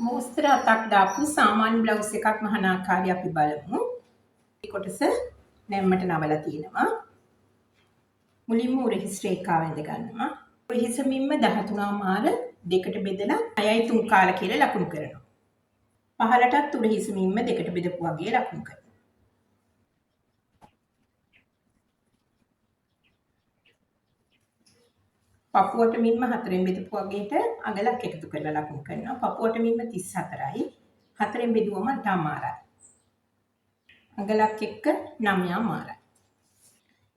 මෝස්තර 7ක් දාපු සාමාන්‍ය බ්ලවුස් එකක් මහන ආකාරය අපි බලමු. මේ කොටස නැම්මට නවලා තියෙනවා. මුලින්ම උරහිස් රේඛාව ඇඳ ගන්නවා. උරහිස මින්ම 13 මාර දෙකට බෙදලා 6යි 3 කාල කියලා ලකුණු කරනවා. පහළටත් උරහිස මින්ම දෙකට බෙදපු වගේ ලකුණු කරනවා. පපුවට මින්ම 4න් බෙදපු වගේට අගලක් එකතු කරලා ලකුණු කරනවා. පපුවට මින්ම 34යි. 4න් බෙදුවම 8 මාරයි. අගලක් එක්ක 9 මාරයි.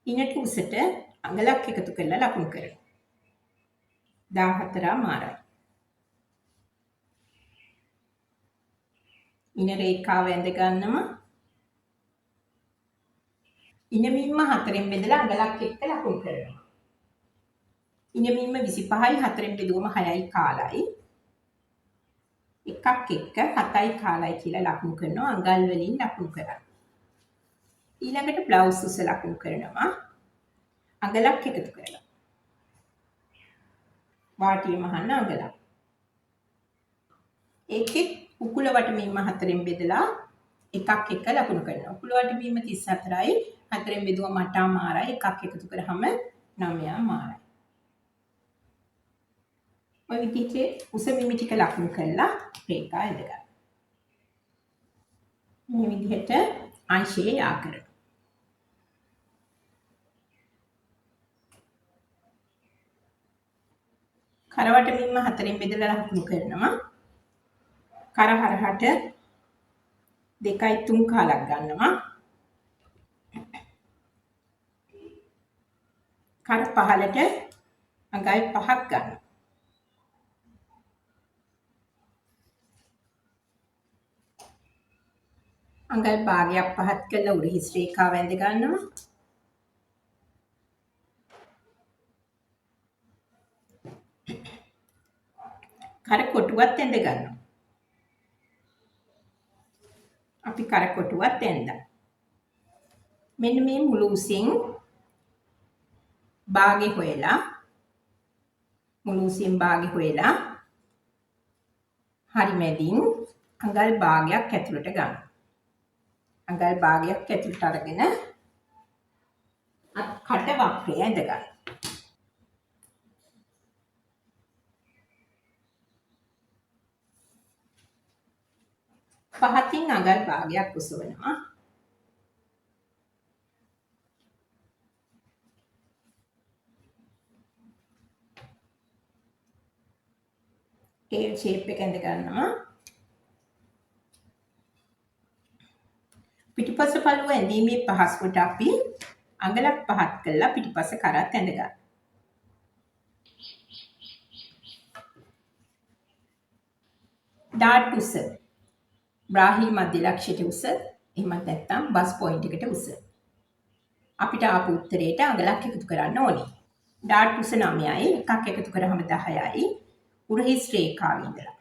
ඉනට උසට අගලක් එකතු කරලා ලකුණු කරනවා. 14 මාරයි. ඉන රේඛාව ඇඳ ගන්නවා. ඉන මින්ම 4න් බෙදලා අගලක් එක්ක ලකුණු කරනවා. ඉන මින්ම 25යි 4න් බෙදුවම 6යි කාලයි. එකක් එක්ක 7යි කාලයි කියලා ලකුණු කරනවා. අඟල් වලින් ලකුණු කරා. ඊළඟට බ්ලවුස් උස ලකුණු කරනවා. අඟලක් එකතු කරලා. වාටිය මහන්න අඟලක්. ඒකෙත් උකුල වටමින්ම 4න් බෙදලා එකක් එක්ක ලකුණු කරනවා. උකුල වටමින්ම 34යි 4න් බෙදුවම 8 මාරයි. එකක් එකතු කරාම 9 මාරයි. ඔය විදිහට උස මිමි ටික ලකුණු කරලා රේඛා ඇඳ ගන්න. මේ විදිහට අංශයේ යා කරනවා. කරවට මින්ම 4න් බෙදලා ලකුණු කරනවා. කර හරහට 2යි 3 කාලක් ගන්නවා. කර පහලට අඟල් 5ක් ගන්නවා. අඟල් භාගයක් පහත් කරලා උරහිස් රේඛාව ඇඳ ගන්නවා. කර කොටුවත් ඇඳ ගන්නවා. අපි කර කොටුවත් ඇඳලා. මෙන්න මේ මුළු උසින් භාගෙ හොයලා හරි මැදින් අඟල් භාගයක් ඇතුළට ගන්න. අඟල් භාගයක් ඇතුළට අරගෙන කට වක්‍රය ඇඳ ගන්න. පහතින් අඟල් භාගයක් උසවනවා. ටේල් ෂේප් එක ඇඳ ගන්නවා. පිටිපස පළුව ඇඳීමේ පහසුවට අපි අඟලක් පහත් කරලා පිටිපස කරත් ඇඳ ගන්න. ඩාට් උස බ්‍රාහි මධ්‍ය ලක්ෂයට උස එහෙමත් නැත්නම් බස් පොයින්ට් එකට උස. අපිට ආපු උත්තරේට අඟලක් එකතු කරන්න ඕනේ. ඩාට් උස 9යි එකක් එකතු කරාම 10යි. උරහිස් රේඛාවේ ඉඳලා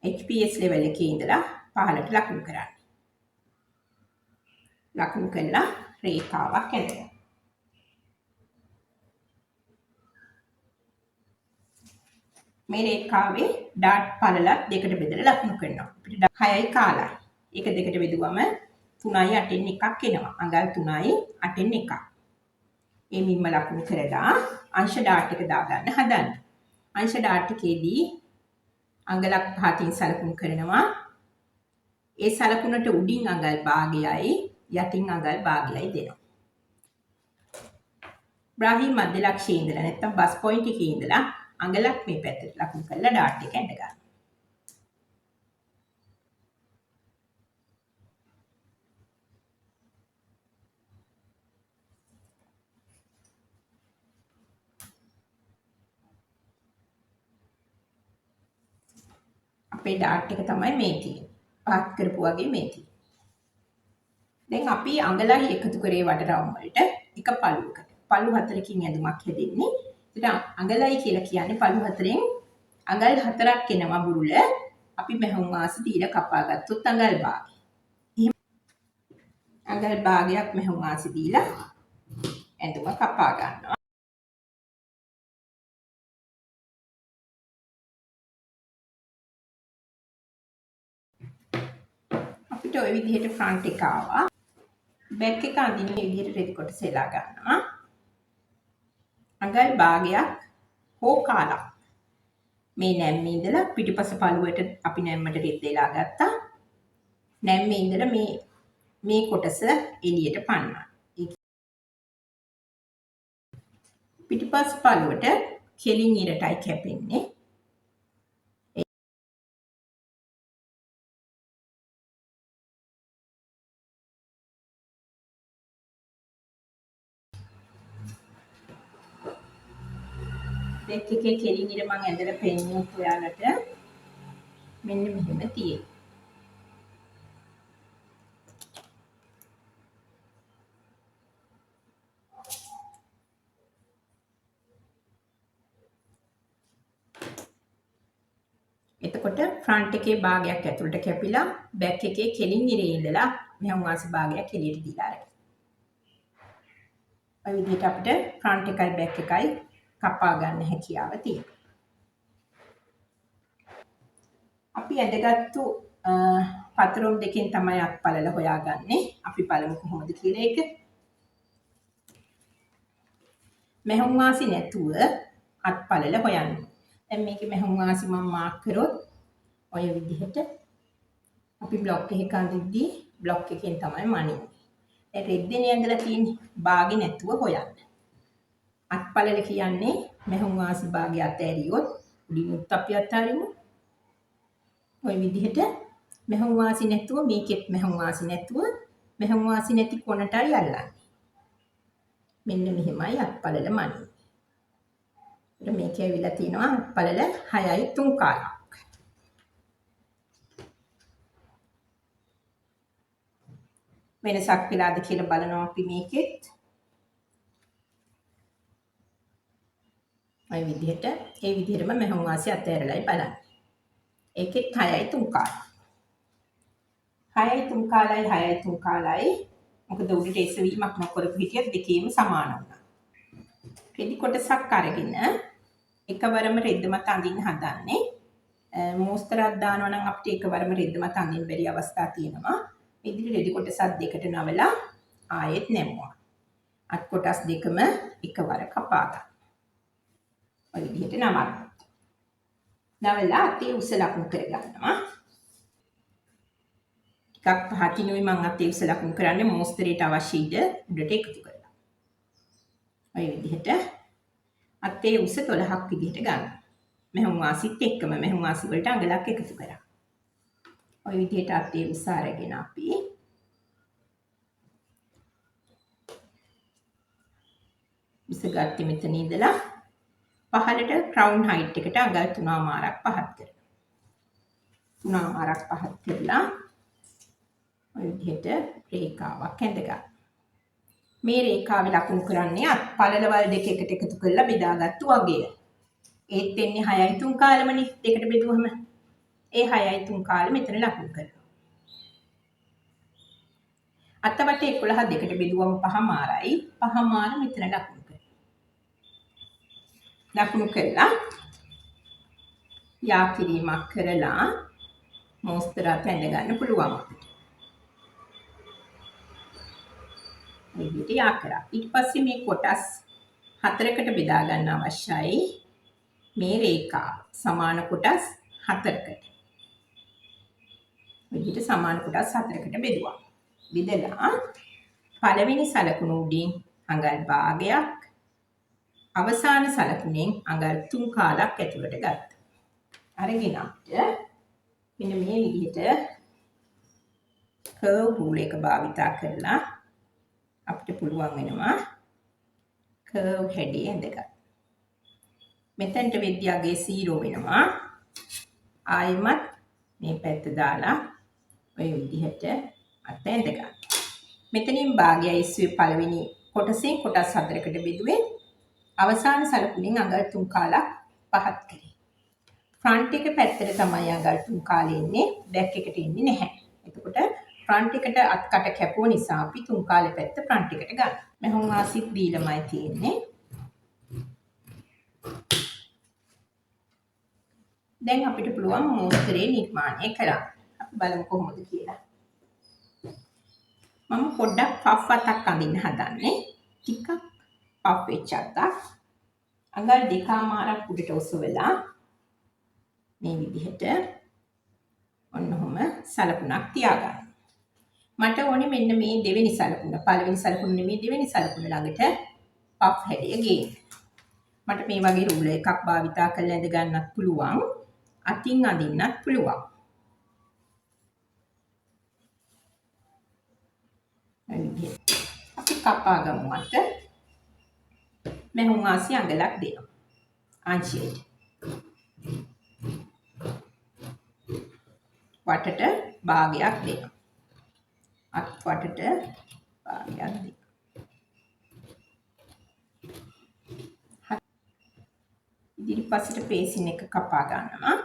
HPS level එකේ ඉඳලා පහළට ලකුණු කරන්න. ලකුණු කළා රේඛාවක් ඇඳගන්න. මේ රේඛාවේ ඩාට් පළලත් දෙකට බෙදලා ලකුණු කරනවා. අපිට 6යි කාලයි. ඒක දෙකට බෙදුවම 3යි 8න් එකක් එනවා. අඟල් 3යි 8න් එකක්. මේ මින්ම ලකුණු කරලා අංශ ඩාට් එක දාගන්න හදන්න. අංශ ඩාට් එකේදී අඟලක් පහතින් සලකුණු කරනවා. ඒ සලකුණට උඩින් අඟල් භාගයයි යටින් අඟල් භාගයයි දෙනවා. බ්‍රාහි මධ්‍ය ලක්ෂයේ ඉඳලා නැත්නම් බස් පොයින්ට් එකේ ඉඳලා අඟලක් මේ පැත්තට ලකුණු කරලා ඩාට් එක ඇඳ ගන්න. අපේ ඩාට් එක තමයි මේ තියෙන්නේ. පාත් කරපු වගේ මේ තියෙන්නේ. දැන් අපි අඟලයි එකතු කරේ වටරවුම් වලට එක පළුවකට. පළු 4කින් ඇඳුමක් හැදෙන්නේ. ඒකට අඟලයි කියලා කියන්නේ පළු 4න් අඟල් 4ක් එනවා බුරුල. අපි මැහුම් මාස දීලා කපා ගත්තොත් අඟල් භාගය. එහෙනම් අඟල් භාගයක් මැහුම් මාස දීලා ඇඳුම කපා ගන්නවා. අපිට ওই විදිහට ෆ්‍රන්ට් එක ආවා. බැක් එක අඳින්න මේ විදිහට රෙදි කොටස එලා ගන්නවා. අඟල් භාගයක් හෝ කාලක් මේ නැම්මේ ඉඳලා පිටිපස පළුවට අපි නැම්මට රෙද්ද එලා ගත්තා. නැම්මේ ඉඳලා මේ කොටස එළියට පන්නවා. පිටිපස් පළුවට කෙලින් ඉරටයි කැපෙන්නේ. බැක් එකේ කෙලින් ඉර මම ඇඳලා පෙන්නුවොත් ඔයාලට මෙන්න මෙහෙම තියෙනවා. එතකොට ෆ්‍රන්ට් එකේ භාගයක් ඇතුළට කැපිලා බැක් එකේ කෙලින් ඉරේ ඉඳලා මෙහුම් වාසි භාගයක් එළියට දීලා ආරයි. ඔය විදිහට අපිට ෆ්‍රන්ට් එකයි බැක් එකයි කපා ගන්න හැකියාව තියෙනවා. අපි ඇඳගත්තු පතරොම් දෙකෙන් තමයි අත්පලල හොයාගන්නේ. අපි බලමු කොහොමද කියලා ඒක. මෙහුම් වාසි නැතුව අත්පලල හොයන්නේ. දැන් මේකේ මෙහුම් වාසි මම මාක් කරොත් ඔය විදිහට අපි බ්ලොක් එකක අඳිද්දී බ්ලොක් එකෙන් තමයි මනින්නේ. දැන් රෙද්දෙනේ ඇඳලා තියෙන්නේ භාගෙ නැතුව හොයන්න. අත්පලල කියන්නේ මෙහුම් වාසි භාගය අතෑරියොත් උඩිනුත් අපි අතාරිමු. ඔය විදිහට මෙහුම් වාසි නැතුව මේකෙත් මෙහුම් වාසි නැතුව මෙහුම් වාසි නැති කොනටයි අල්ලන්නේ. මෙන්න මෙහෙමයි අත්පලල මනින්නේ. මේක ඇවිල්ලා තියෙනවා අත්පලල 6යි 3 කාලක්. වෙනසක් වෙලාද කියලා බලනවා අපි මේකෙත්. ඔය විදිහට ඒ විදිහටම මෙහුම් වාසි අතෑරලායි බලන්නේ. ඒකෙත් 6යි 3 කාලයි. 6යි 3 කාලයි 6යි 3 කාලයි. මොකද උඩට එසවීමක් නොකරපු හිටියත් දෙකේම සමාන වුණා. රෙදි කොටසක් අරගෙන එකවරම රෙද්ද මත අඳින්න හදන්නේ. මෝස්තරයක් දානවා නම් අපිට එකවරම රෙද්ද මත අඳින්න බැරි අවස්ථා තියෙනවා. මේ විදිහට රෙදි කොටසක් දෙකට නවලා ආයෙත් නැමුවා. අත් කොටස් දෙකම එකවර කපා ගන්න. ඔය විදිහට නමන්න. නවලා අතේ උස ලකුණු කරගන්නවා. ටිකක් පහතිනුයි මම අතේ උස ලකුණු කරන්නේ මෝස්තරයට අවශ්‍ය ඉඩ උඩට එකතු කරලා. ඔය විදිහට අතේ උස 12ක් විදිහට ගන්න. මෙහුම් වාසිත් එක්කම මෙහුම් වාසි වලට අඟලක් එකතු කරා. ඔය විදිහට අතේ උස අරගෙන අපි උස ගත්තේ මෙතන ඉඳලා පහළට ක්‍රවුන් හයිට් එකට අඟල් 3මාරක් පහත් කරනවා. 3මාරක් පහත් කරලා ඔය විදිහට රේඛාවක් ඇඳ ගන්න. මේ රේඛාවේ ලකුණු කරන්නේ අත්පලලවල් දෙක එකට එකතු කරලා බෙදාගත්තු වගය. ඒත් එන්නේ 6යි 3 කාලමනේ දෙකට බෙදුවම. ඒ 6යි 3 කාලෙ මෙතන ලකුණු කරනවා. අතවට 11 දෙකට බෙදුවම 5මාරයි. 5මාර මෙතන ලකුණු කරනවා. ලකුණු කරලා යා කිරීමක් කරලා මෝස්තරات ඇඳ ගන්න පුළුවන් අපිට. මේ විදිහට යා කරා. ඊට පස්සේ මේ කොටස් 4කට බෙදා ගන්න අවශ්‍යයි. මේ රේඛා සමාන කොටස් 4කට. මේ විදිහට සමාන කොටස් 4කට බෙදුවා. බෙදලා පළවෙනි සලකුණු උඩින් අඟල් භාගයක් අවසාන සලකුණෙන් අඟල් 3 කාලක් ඇතුළට ගත්තා. අරගෙන අපිට මෙන්න මේ විදිහට කර්ව් රූල් එක භාවිතා කරලා අපිට පුළුවන් වෙනවා කර්ව් හැඩය ඇඳ ගන්න. මෙතනට වෙද්දියාගේ 0 වෙනවා. ආයෙමත් මේ පැත්ත දාලා ඔය විදිහට අත ඇඳ ගන්න. මෙතනින් භාගයයි ඉස්සුවේ පළවෙනි කොටසෙන් කොටස් 4කට බෙදුවේ අවසාන සලකුණෙන් අඟල් 3 කාලක් පහත් කරේ. ෆ්‍රන්ට් එක පැත්තට තමයි අඟල් 3 කාලේ ඉන්නේ, බැක් එකට ඉන්නේ නැහැ. එතකොට ෆ්‍රන්ට් එකට අත්කට කැපුව නිසා අපි 3 කාලේ පැත්ත ෆ්‍රන්ට් එකට ගන්න. මෙහොම වාසිත් දීලමයි තියෙන්නේ. දැන් අපිට පුළුවන් මෝස්තරේ නිර්මාණය කරන්න. අපි බලමු කොහොමද කියලා. මම පොඩ්ඩක් පෆ් අතක් අඳින්න හදන්නේ. ටිකක් පෆ් වෙච්ච අතක්. අඟල් 2මාරක් උඩට ඔසවලා මේ විදිහට ඔන්න ඔහොම සලකුණක් තියාගන්න. මට ඕනේ මෙන්න මේ දෙවෙනි සලකුණ. පළවෙනි සලකුණ නෙමෙයි දෙවෙනි සලකුණ ළඟට පෆ් හැඩය ගේන්න. මට මේ වගේ රූලර් එකක් භාවිතා කරලා ඇඳ ගන්නත් පුළුවන්. අතින් අඳින්නත් පුළුවන්. අපි කපා ගමු අත. මෙහුම් ආසි අඟලක් දෙනවා. අංශයට. වටට භාගයක් දෙනවා. අත් වටට භාගයක් දෙනවා. ඉදිරිපසට පේසින් එක කපා ගන්නවා.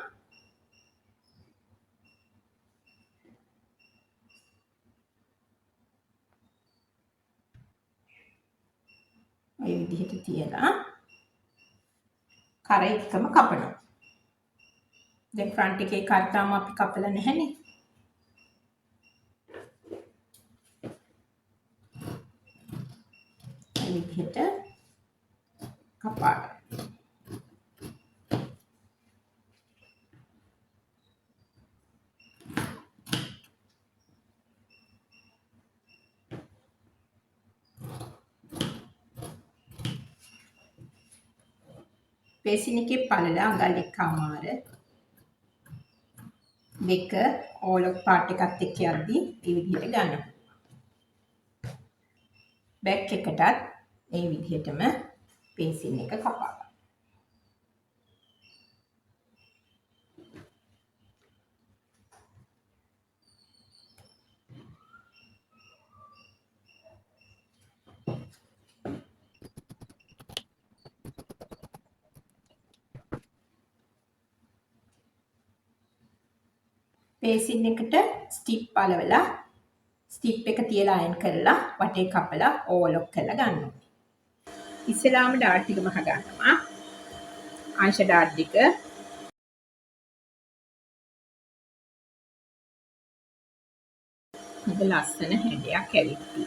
මේ විදිහට තියලා කර එකම කපනවා. දැන් ෆ්‍රන්ට් එකේ කර තාම අපි කපලා නැහැනේ. මේ විදිහට කපා ගන්න. පේසින් එකේ පළල අඟල් 1මාර දෙක ඕලොක් පාට් එකත් එක්ක යද්දි මේ විදිහට ගන්නවා. බෑක් එකටත් මේ විදිහටම පේසින් එක කපා ගන්න. පේසින් එකට ස්ටිප් අලවලා ස්ටිප් එක තියලා අයන් කරලා වටේ කපලා ඕවර්ලොක් කරලා ගන්නවා. ඉස්සෙල්ලාම ඩාට් ටික මහ ගන්නවා. අංශ ඩාට් ටික හොඳ ලස්සන හැඩයක් ඇවිත්ටි.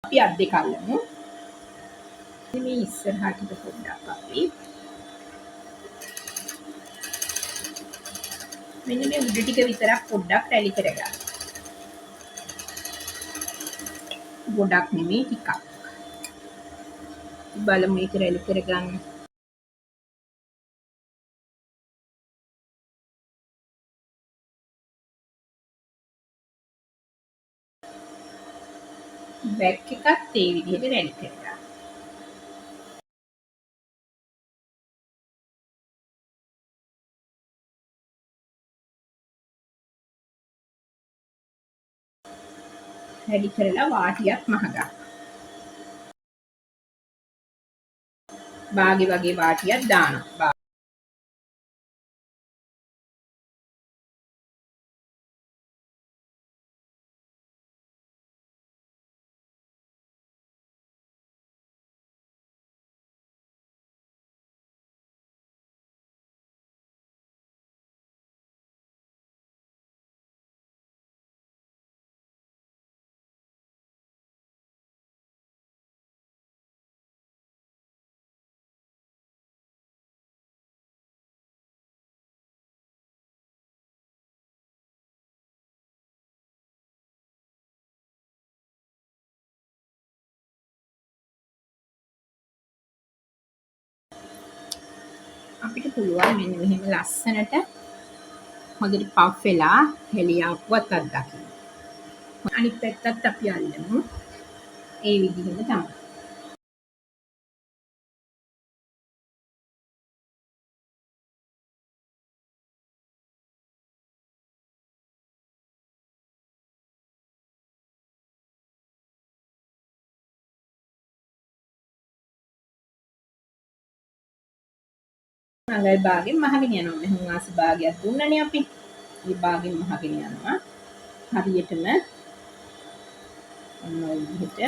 අපි අත් දෙක අල්ලමු. මේ ඉස්සරහට පොඩ්ඩක් අපි මෙන්න මේ උඩ ටික විතරක් පොඩ්ඩක් රැලි කරගන්න. ගොඩක් නෙමෙයි ටිකක්. බලමු මේක රැලි කරගන්න. බෑක් එකත් ඒ විදිහට රැලි කරගන්න. රැලි කරලා වාටියක් මහගන්න. බාගේ වගේ වාටියක් දානවා. අපිට පුළුවන් මෙන්න මෙහෙම ලස්සනට හොඳට පෆ් වෙලා හෙලියාප්පුවත් අත්දකින්න. අනිත් පැත්තත් අපි අල්ලමු. ඒ විදිහම තමයි. අඟල් භාගෙන් මහගෙන යනවා. මෙහෙම වාස භාගයක් දුන්නනේ අපි. මේ භාගෙන් මහගෙන යනවා. හරියටම ඔන්න ඔය විදිහට